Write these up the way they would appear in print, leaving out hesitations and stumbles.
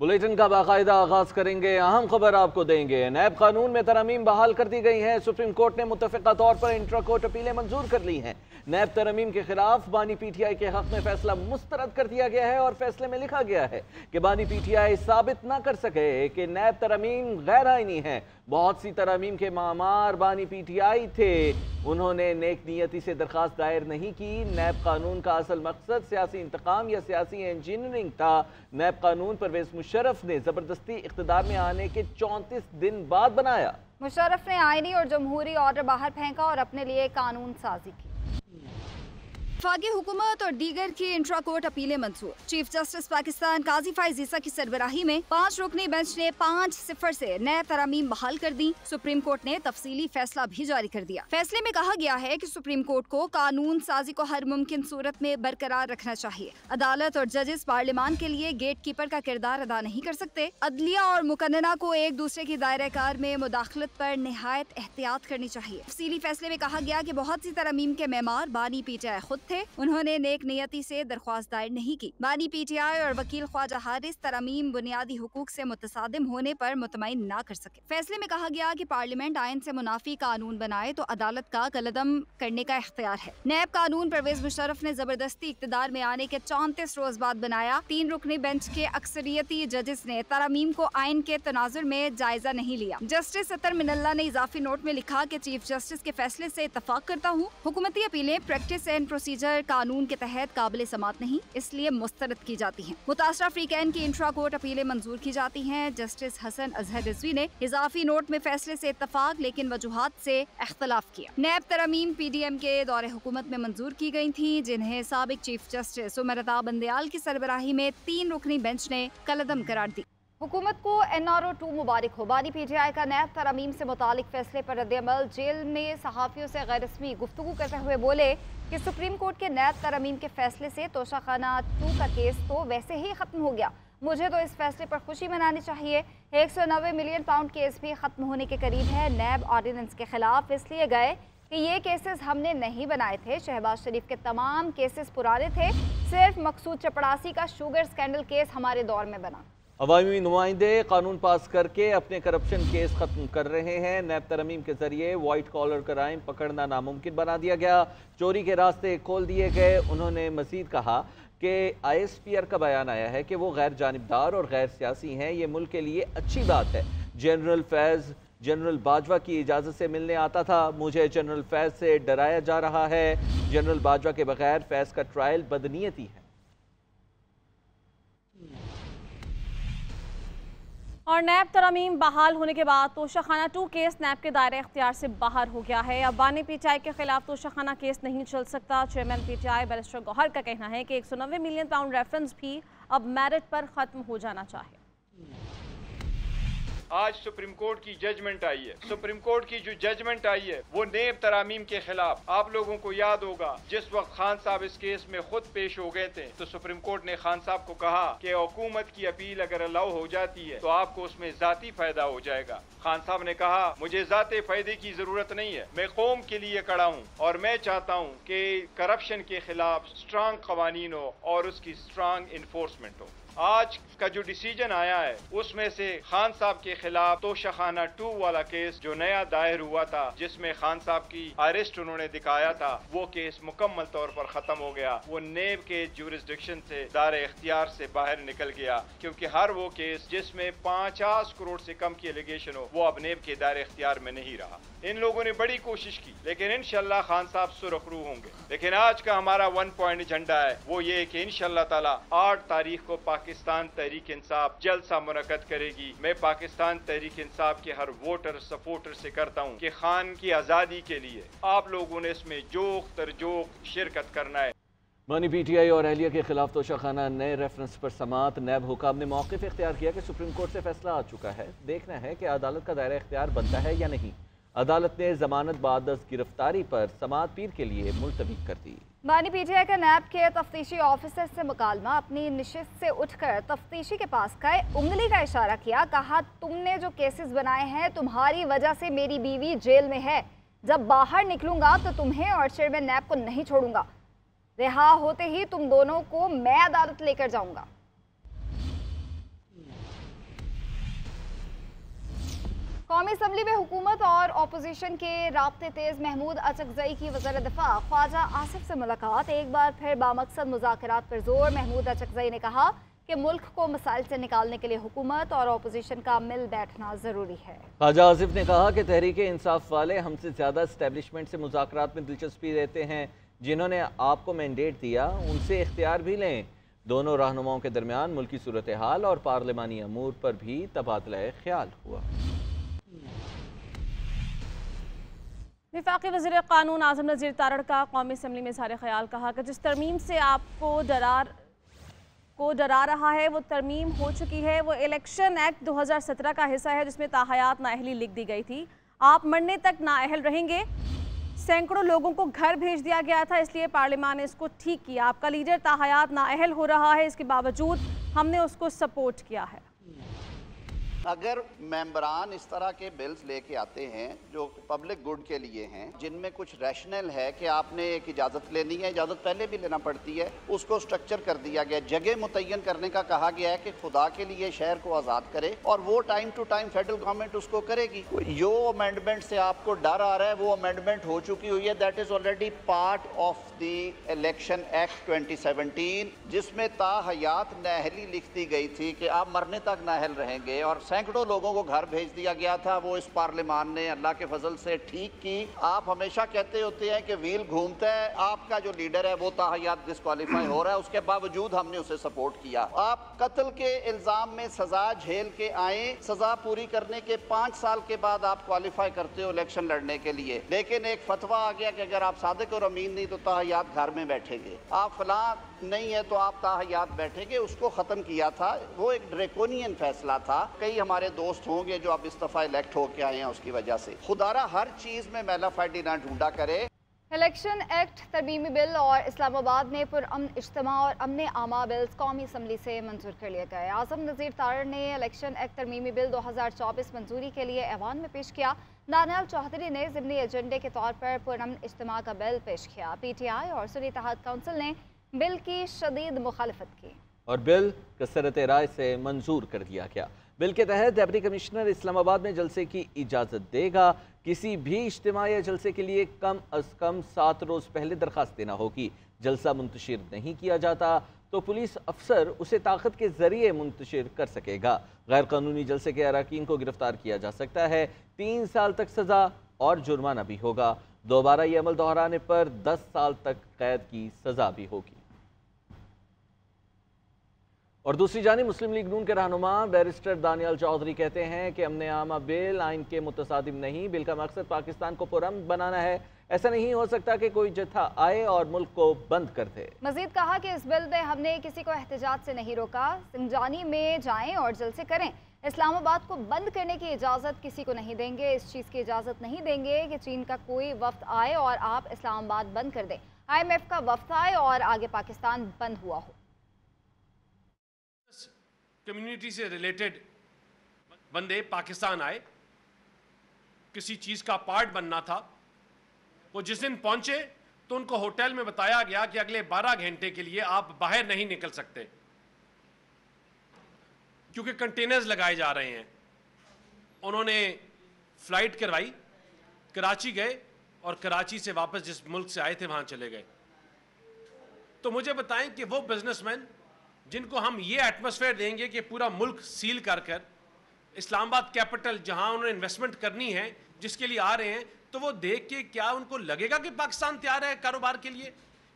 Bulletin का बाकायदा आगाज करेंगे। अहम खबर आपको देंगे। नैब कानून में तरमीम बहाल कर दी गई हैं। सुप्रीम कोर्ट ने मुत्तफ़िक़ा तौर पर इंट्रा कोर्ट अपीलें मंजूर कर ली हैं। नैब तरमीम के खिलाफ बानी पीटीआई के हक में फैसला मुस्तरद कर दिया गया है और फैसले में लिखा गया है कि बानी पीटीआई साबित ना कर सके कि नैब तरमीम गैर आईनी है। बहुत सी तरमीम के मामार बानी पीटीआई थे। उन्होंने नेक नियति से दरख्वास्त दायर नहीं की। नैब कानून का असल मकसद सियासी इंतकाम या सियासी इंजीनियरिंग था। नैब कानून परवेज मुशर्रफ ने जबरदस्ती इख्तिदार में आने के 34 दिन बाद बनाया। मुशर्रफ ने आईनी और जमहूरी ऑर्डर बाहर फेंका और अपने लिए कानून साजी की। वफाकी हुकूमत और दीगर की इंट्रा कोर्ट अपीलें मंजूर। चीफ जस्टिस पाकिस्तान काजी फाइज ईसा की सरबराही में 5 रुकनी बेंच ने 5-0 से नैब तरामीम बहाल कर दी। सुप्रीम कोर्ट ने तफसीली फैसला भी जारी कर दिया। फैसले में कहा गया है कि सुप्रीम कोर्ट को कानून साजी को हर मुमकिन सूरत में बरकरार रखना चाहिए। अदालत और जजेस पार्लियामान के लिए गेट कीपर का किरदार अदा नहीं कर सकते। अदलिया और मुकन्नना को एक दूसरे की दायरे कार में मुदाखलत पर निहायत एहतियात करनी चाहिए। तफसीली फैसले में कहा गया कि बहुत सी तरमीम के मेमार बानी पीटीआई खुद थे। उन्होंने नेक नियति से दरख्वास्त दायर नहीं की। बानी पीटीआई और वकील ख्वाजा हारिस तरमीम बुनियादी हुकूक से मुतसादिम होने पर मुतमईन ना कर सके। फैसले में कहा गया कि पार्लियामेंट आइन से मुनाफी कानून बनाए तो अदालत का कलदम करने का इख्तियार है। नैब कानून परवेज मुशर्रफ ने जबरदस्ती इख्तिदार में आने के 34 रोज बाद बनाया। 3 रुकनी बेंच के अक्सरियती जजेस ने तरमीम को आइन के तनाजुर में जायजा नहीं लिया। जस्टिस अतर मिनल्ला ने इजाफी नोट में लिखा कि चीफ जस्टिस के फैसले से इत्तफाक करता हूँ। हुकूमती अपीलें प्रैक्टिस एंड प्रोसीजर कानून के तहत काबिल समात नहीं, इसलिए मुस्तरद की जाती हैं। मुतासरा फ्रीकैन की इंट्रा कोर्ट अपीलें मंजूर की जाती हैं। जस्टिस हसन अजहर रिजवी ने इजाफी नोट में फैसले से इत्तफाक लेकिन वजूहात से इख्तलाफ किया। नैब तरमीम पीडीएम के दौरे हुकूमत में मंजूर की गई थी, जिन्हें साबिक चीफ जस्टिस उमर अता बंदयाल की सरबराही में 3 रुकनी बेंच ने कलदम करार दी। हुकूमत को NRO 2 मुबारक हो। बानी पीटीआई का नैब तरमीम से मुतालिक फैसले पर रद्द-ए-अमल। जेल में सहाफ़ियों से गैर रस्मी गुफ्तगू करते हुए बोले कि सुप्रीम कोर्ट के नैब तरमीम के फैसले से तोशाखाना 2 का केस तो वैसे ही ख़त्म हो गया। मुझे तो इस फैसले पर खुशी मनानी चाहिए। 190 मिलियन पाउंड केस भी ख़त्म होने के करीब है। नैब ऑर्डिनेंस के खिलाफ इसलिए गए कि ये केसेस हमने नहीं बनाए थे। शहबाज शरीफ के तमाम केसेस पुराने थे। सिर्फ मकसूद चपड़ासी का शुगर स्कैंडल केस हमारे दौर में बना। अवामी नुमाइंदे कानून पास करके अपने करप्शन केस खत्म कर रहे हैं। नैब तरमीम के जरिए वाइट कॉलर क्राइम पकड़ना नामुमकिन बना दिया गया। चोरी के रास्ते खोल दिए गए। उन्होंने मजीद कहा कि ISPR का बयान आया है कि वो गैर जानिबदार और गैर सियासी हैं। ये मुल्क के लिए अच्छी बात है। जनरल फैज़ जनरल बाजवा की इजाज़त से मिलने आता था। मुझे जनरल फैज़ से डराया जा रहा है। जनरल बाजवा के बगैर फैज़ का ट्रायल बदनीयती है। और नैब तरमीम बहाल होने के बाद तोशाखाना 2 केस नैब के दायरे इख्तियार से बाहर हो गया है। अब बानी पीटीआई के खिलाफ तोशाखाना केस नहीं चल सकता। चेयरमैन पीटीआई बैरिस्टर गौहर का कहना है कि 190 मिलियन पाउंड रेफरेंस भी अब मेरिट पर खत्म हो जाना चाहिए। आज सुप्रीम कोर्ट की जजमेंट आई है। सुप्रीम कोर्ट की जो जजमेंट आई है वो नेब तरामीम के खिलाफ। आप लोगों को याद होगा जिस वक्त खान साहब इस केस में खुद पेश हो गए थे तो सुप्रीम कोर्ट ने खान साहब को कहा कि हुकूमत की अपील अगर अलाउ हो जाती है तो आपको उसमें जाती फायदा हो जाएगा। खान साहब ने कहा मुझे जाते फायदे की जरूरत नहीं है, मैं कौम के लिए खड़ा हूँ और मैं चाहता हूँ कि करप्शन के खिलाफ स्ट्रांग कवानीन हो और उसकी स्ट्रांग इन्फोर्समेंट हो। आज का जो डिसीजन आया है उसमें से खान साहब के खिलाफ तोशाखाना 2 वाला केस जो नया दायर हुआ था जिसमें खान साहब की अरेस्ट उन्होंने दिखाया था वो केस मुकम्मल तौर पर खत्म हो गया। वो नेब के जुरिस्डिक्शन से दायरे इख्तियार से बाहर निकल गया क्योंकि हर वो केस जिसमें 50 करोड़ से कम की एलिगेशन हो वो अब नेब के दायरे इख्तियार में नहीं रहा। इन लोगों ने बड़ी कोशिश की लेकिन इंशाल्लाह खान साहब सुरखरू होंगे। लेकिन आज का हमारा 1 पॉइंट एजेंडा है वो ये कि इंशाल्लाह ताला 8 तारीख को पाकिस्तान तहरीक इंसाफ जलसा मुनक्कद करेगी। मैं पाकिस्तान तहरीक इंसाफ के हर वोटर सपोर्टर से करता हूँ कि खान की आज़ादी के लिए आप लोगों ने इसमें जोक तरजोक शिरकत करना है। बानी पीटीआई और अहलिया के खिलाफ तोशाखाना नए रेफरेंस पर समात। नैब हुकाम ने मौक़िफ़ इख्तियार किया कि सुप्रीम कोर्ट से फैसला आ चुका है। देखना है कि अदालत का दायरा इख्तियार बनता है या नहीं। अदालत ने जमानत बाद गिरफ्तारी पर समात पीर के लिए मुलतवी कर दी। बानी पीटीआई का नैब के तफ्तीशी ऑफिसर से मुकालमा। अपनी निशिस्त से उठकर तफ्तीशी के पास गए, उंगली का इशारा किया, कहा तुमने जो केसेस बनाए हैं तुम्हारी वजह से मेरी बीवी जेल में है। जब बाहर निकलूंगा तो तुम्हें और चेयरमैन नैब को नहीं छोड़ूंगा। रिहा होते ही तुम दोनों को मैं अदालत लेकर जाऊंगा। कौमी असम्बली में हुकूमत और अपोजिशन के राब्ते तेज। महमूद अचकजई की वज़ीर दिफा ख्वाजा आसिफ से मुलाकात, एक बार फिर बामकसद मुज़ाकरात पर जोर। महमूद अचकजई ने कहा कि मुल्क को मसाइल से निकालने के लिए हुकूमत और अपोजिशन का मिल बैठना ज़रूरी है। ख्वाजा आसिफ ने कहा कि तहरीक इंसाफ वाले हमसे ज़्यादा इस्टेब्लिशमेंट से मुज़ाकरात में दिलचस्पी लेते हैं। जिन्होंने आपको मैंडेट दिया उनसे इख्तियार भी लें। दोनों रहनुमाओं के दरमियान मुल्की सूरत हाल और पार्लिमानी अमूर पर भी तबादला ख्याल हुआ। वफाकी वज़ीर क़ानून आज़म नज़ीर तारड़ का कौमी असम्बली में इज़हार ख्याल, कहा कि जिस तरमीम से आपको डरा रहा है वो तरमीम हो चुकी है। वो इलेक्शन एक्ट 2017 का हिस्सा है जिसमें ताहयात नाअहली लिख दी गई थी। आप मरने तक नाअहल रहेंगे। सैकड़ों लोगों को घर भेज दिया गया था, इसलिए पार्लियामान ने इसको ठीक किया। आपका लीडर ताहयात नाअहल हो रहा है, इसके बावजूद हमने उसको सपोर्ट किया है। अगर मेंबरान इस तरह के बिल्स लेके आते हैं जो पब्लिक गुड के लिए हैं, जिनमें कुछ रैशनल है कि आपने एक इजाज़त लेनी है, इजाज़त पहले भी लेना पड़ती है, उसको स्ट्रक्चर कर दिया गया, जगह मुतय्यन करने का कहा गया है कि खुदा के लिए शहर को आज़ाद करे और वो time to time federal government उसको करेगी। जो अमेंडमेंट से आपको डर आ रहा है वो अमेंडमेंट हो चुकी हुई है। That is already part of the election act 2017, जिसमें ताहयात नाअहली लिख दी गई थी कि आप मरने तक नाअहल रहेंगे और सैकड़ों लोगों को घर भेज दिया गया था। वो इस पार्लियामान ने अल्लाह के फजल से ठीक की। आप हमेशा कहते होते हैं कि व्हील घूमता है, आपका जो लीडर है वो ताहयात डिस्क्वालीफाई हो रहा है, उसके बावजूद हमने उसे सपोर्ट किया। आप कत्ल के इल्जाम में सजा झेल के आए, सजा पूरी करने के 5 साल के बाद आप क्वालिफाई करते हो इलेक्शन लड़ने के लिए, लेकिन एक फतवा आ गया कि अगर आप सादिक और अमीन नहीं तो ताहयात घर में बैठेंगे, आप फलां नहीं है तो आप ताहयात बैठेंगे। उसको ख़त्म किया था। वो एक ड्रैकोनियन फैसला था। कई हमारे दोस्त होंगे जो अब इस्तीफा इलेक्ट होके आए हैं उसकी वजह से। खुदारा हर चीज़ में मैलाफाइडी ना ढूंढा करे। इलेक्शन एक्ट तरमीमी बिल और इस्लामाबाद में पुरअमन इज्तिमा और अमन आमा बिल्स कौमी असम्बली से मंजूर कर लिए गए। आज़म नज़ीर तारड़ ने इलेक्शन एक्ट तरमीमी बिल 2024 मंजूरी के लिए ऐवान में पेश किया। नानियाल चौधरी ने ज़िमनी एजेंडे के तौर पर पुरअमन इज्तिमा का बिल पेश किया। PTI और सुन्नी इत्तेहाद काउंसिल ने बिल की शदीद मुखालफत की और बिल कसरत राय से मंजूर कर दिया गया। बिल के तहत डिप्टी कमिश्नर इस्लामाबाद में जलसे की इजाज़त देगा। किसी भी इज्तिमा या जलसे के लिए कम अज़ कम 7 रोज़ पहले दरख्वास्त देना होगी। जलसा मुंतशिर नहीं किया जाता तो पुलिस अफसर उसे ताकत के जरिए मुंतशिर कर सकेगा। गैर कानूनी जलसे के अराकीन को गिरफ्तार किया जा सकता है। 3 साल तक सज़ा और जुर्माना भी होगा। दोबारा ये अमल दोहराने पर 10 साल तक कैद की सज़ा भी होगी। और दूसरी जानिब मुस्लिम लीग नून के रहनुमा बैरिस्टर दानियाल चौधरी कहते हैं कि अमन आमा बिल आइन के मुतसादिम नहीं, बिल का मकसद पाकिस्तान को पुरअमन बनाना है। ऐसा नहीं हो सकता कि कोई जत्था आए और मुल्क को बंद कर दे। मजीद कहा कि इस बिल में हमने किसी को एहतजाज से नहीं रोका। सिंजानी में जाएं और जलसे करें। इस्लामाबाद को बंद करने की इजाज़त किसी को नहीं देंगे। इस चीज़ की इजाज़त नहीं देंगे कि चीन का कोई वफ्द आए और आप इस्लामाबाद बंद कर दें। IMF का वफ्द आए और आगे पाकिस्तान बंद हुआ हो। कम्युनिटी से रिलेटेड बंदे पाकिस्तान आए, किसी चीज़ का पार्ट बनना था। वो जिस दिन पहुंचे तो उनको होटल में बताया गया कि अगले 12 घंटे के लिए आप बाहर नहीं निकल सकते क्योंकि कंटेनर्स लगाए जा रहे हैं। उन्होंने फ्लाइट करवाई, कराची गए और कराची से वापस जिस मुल्क से आए थे वहां चले गए। तो मुझे बताएं कि वो बिजनेसमैन जिनको हम ये एटमॉस्फेयर देंगे कि पूरा मुल्क सील कर इस्लामाबाद कैपिटल जहां उन्होंने इन्वेस्टमेंट करनी है जिसके लिए आ रहे हैं, तो वो देख के क्या उनको लगेगा कि पाकिस्तान तैयार है कारोबार के लिए?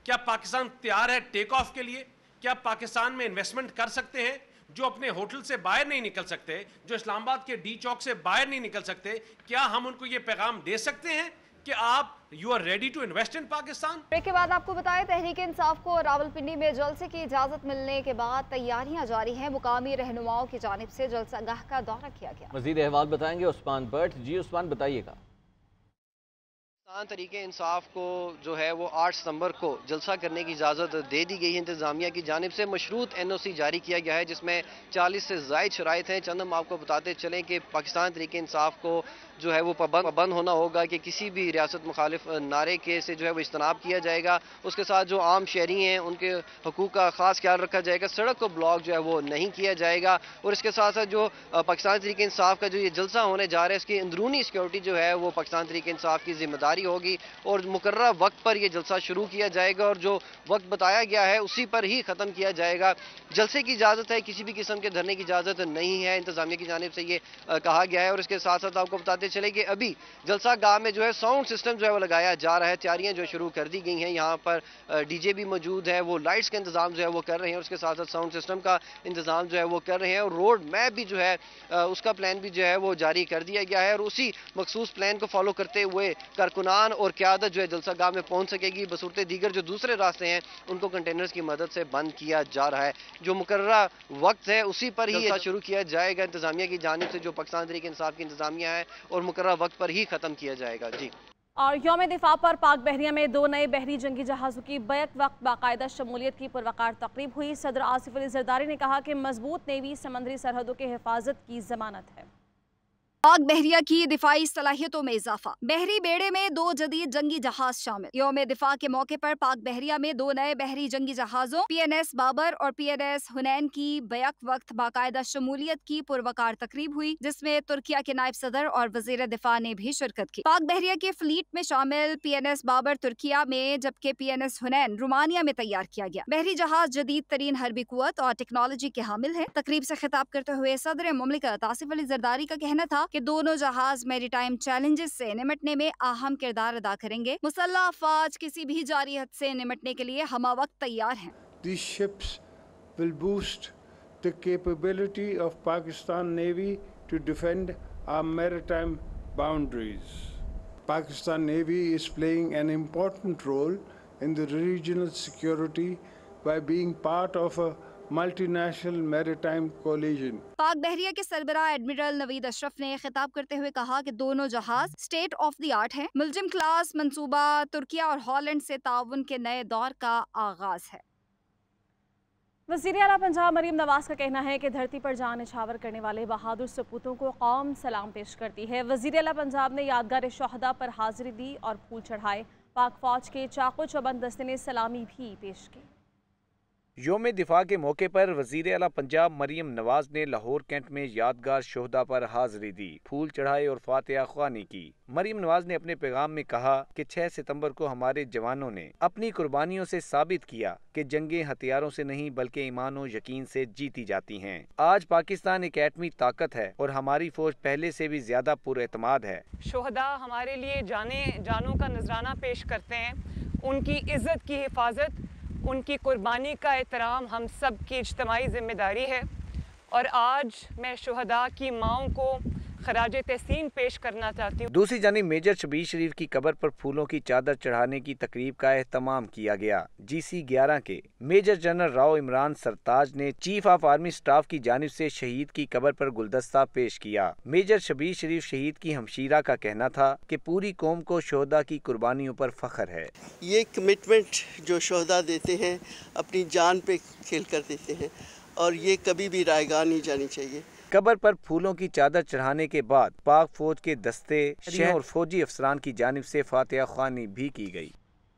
क्या पाकिस्तान तैयार है टेक ऑफ के लिए? क्या पाकिस्तान में इन्वेस्टमेंट कर सकते हैं? जो अपने होटल से बाहर नहीं निकल सकते, जो इस्लामाबाद के डी चौक से बाहर नहीं निकल सकते, क्या हम उनको ये पैगाम दे सकते हैं कि आप you are ready to invest in Pakistan? Break के बाद आपको बताएं, तहरीक इंसाफ को रावलपिंडी में जलसे की इजाजत मिलने के बाद तैयारियां जारी हैं। मुकामी रहनुमाओं की जानिब से जलसागाह का दौरा किया गया। मजीद अहवाल बताएंगे उस्मान भट्ट। जी उस्मान, बताइएगा। तहरीके इंसाफ को जो है वो 8 सितंबर को जलसा करने की इजाज़त दे दी गई है। इंतज़ामिया की जानिब से मशरूत NOC जारी किया गया है जिसमें 40 से ज़ायद शराइत हैं। चंद हम आपको बताते चलें कि पाकिस्तान तहरीके इंसाफ को जो है वो पाबंद होना होगा कि किसी भी रियासत मुखालिफ नारे के से जो है वो इज्तनाब किया जाएगा। उसके साथ जो आम शहरी हैं उनके हकूक़ का ख़ास ख्याल रखा जाएगा। सड़क को ब्लॉक जो है वो नहीं किया जाएगा। और इसके साथ साथ जो पाकिस्तान तहरीके इंसाफ का जो ये जलसा होने जा रहा है इसकी अंदरूनी सिक्योरिटी जो है वो पाकिस्तान तहरीके इंसाफ की जिम्मेदारी होगी और मुकर्रर वक्त पर यह जलसा शुरू किया जाएगा और जो वक्त बताया गया है उसी पर ही ख़त्म किया जाएगा। जलसे की इजाज़त है, किसी भी किस्म के धरने की इजाज़त नहीं है। इंतज़ामिया की जानिब से ये कहा गया है। और इसके साथ साथ आपको बताते चले कि अभी जलसा गाह में जो है साउंड सिस्टम जो है वो लगाया जा रहा है। तैयारियां जो शुरू कर दी गई हैं। यहाँ पर DJ भी मौजूद है, वो लाइट्स का इंतजाम जो है वो कर रहे हैं और उसके साथ साथ साउंड सिस्टम का इंतजाम जो है वो कर रहे हैं। और रोड मैप भी जो है उसका प्लान भी जो है वो जारी कर दिया गया है और उसी मखसूस प्लान को फॉलो करते हुए कारकुनान और क़यादत जो है जलसा गाह में पहुंच सकेगी। बसूरते दीगर जो दूसरे रास्ते हैं उनको कंटेनर्स की मदद से बंद किया जा रहा है। जो मुकर्रर वक्त है उसी पर ही शुरू किया जाएगा इंतजामिया की जानिब से, जो पाकिस्तान तहरीके इंसाफ की इंतजामिया है, और मुकर्रर वक्त पर ही ख़त्म किया जाएगा। जी। और यौम दिफा पर पाक बहरिया में 2 नए बहरी जंगी जहाज़ों की बैक वक्त बाकायदा शमूलियत की पुरवकार तकरीब हुई। सदर आसिफ अली जरदारी ने कहा कि मजबूत नेवी समंदरी सरहदों की हिफाजत की जमानत है। पाक बहरिया की दिफाई सलाहियतों में इजाफा, बहरी बेड़े में 2 जदीद जंगी जहाज शामिल। यौम दिफा के मौके पर पाक बहरिया में 2 नए बहरी जंगी जहाजों PNS बाबर और PNS हुनैन की बैक वक्त बाकायदा शमूलियत की पुरवकार तकरीब हुई जिसमें तुर्किया के नायब सदर और वजीर दिफा ने भी शिरकत की। पाक बहरिया की फ्लीट में शामिल PNS बाबर तुर्किया में जबकि PNS हुनैन रोमानिया में तैयार किया गया। बहरी जहाज जदीद तरीन हरबी कुव्वत और टेक्नोलॉजी के हामिल है। तकरीब से खिताब करते हुए सदर मुमलिकत आसिफ अली जरदारी का कहना था कि दोनों जहाज मैरीटाइम चैलेंजेस से निमटने में अहम किरदार अदा करेंगे। मुसल्लह अफवाज किसी भी जारी हद से निमटने के लिए हमावक्त तैयार हैं। These ships will boost the capability of Pakistan Navy to defend our maritime boundaries. Pakistan Navy is playing an important role in the regional security by being part of a multinational maritime collision. पाक बहरिया के सरबराह admiral Naveed Ashraf ने खिताब करते हुए कहा कि दोनों जहाज स्टेट ऑफ द आर्ट हैं। मुलजिम क्लास मंसूबा तुर्किया और हॉलैंड से ताउन के नए दौर का आगाज है। वज़ीर आला पंजाब मरीम नवाज का कहना है कि धरती पर जान निछावर करने वाले बहादुर सपूतों को कौम सलाम पेश करती है। वज़ीर आला पंजाब ने यादगार शोहदा पर हाजिरी दी और फूल चढ़ाए। पाक फौज के चाको चौबंद दस्ते ने सलामी भी पेश की। यौम दिफा के मौके पर वज़ीर आला पंजाब मरीम नवाज ने लाहौर कैंट में यादगार शोहदा पर हाजिरी दी, फूल चढ़ाए और फातिहा ख्वानी की। मरीम नवाज ने अपने पैगाम में कहा कि 6 सितंबर को हमारे जवानों ने अपनी कुर्बानियों से साबित किया कि जंगें हथियारों से नहीं बल्कि ईमान और यकीन से जीती जाती हैं। आज पाकिस्तान एक एटमी ताकत है और हमारी फौज पहले से भी ज्यादा पुरएतमाद है। शोहदा हमारे लिए जानों का नजराना पेश करते हैं। उनकी इज्जत की हिफाजत, उनकी कुर्बानी का एहतराम हम सब की इज्तिमाई जिम्मेदारी है। और आज मैं शोहदा की माओं को खराजे तहसीन पेश करना चाहती हूँ। दूसरी जानिब मेजर शबीर शरीफ की कब्र पर फूलों की चादर चढ़ाने की तकरीब का एहतमाम किया गया। GC 11 के मेजर जनरल राव इमरान सरताज ने चीफ ऑफ आर्मी स्टाफ की जानिब से शहीद की कब्र पर गुलदस्ता पेश किया। मेजर शबीर शरीफ शहीद की हमशीरा का कहना था कि पूरी कौम को शोहदा की कुर्बानियों पर फख्र है। ये कमिटमेंट जो शोहदा देते हैं अपनी जान पे खेल कर देते हैं और ये कभी भी रायगा नहीं जानी चाहिए। कब्र पर फूलों की चादर चढ़ाने के बाद पाक फौज के दस्ते, शहर और फौजी अफसरान की जानिब से फातिहा ख्वानी भी की गई।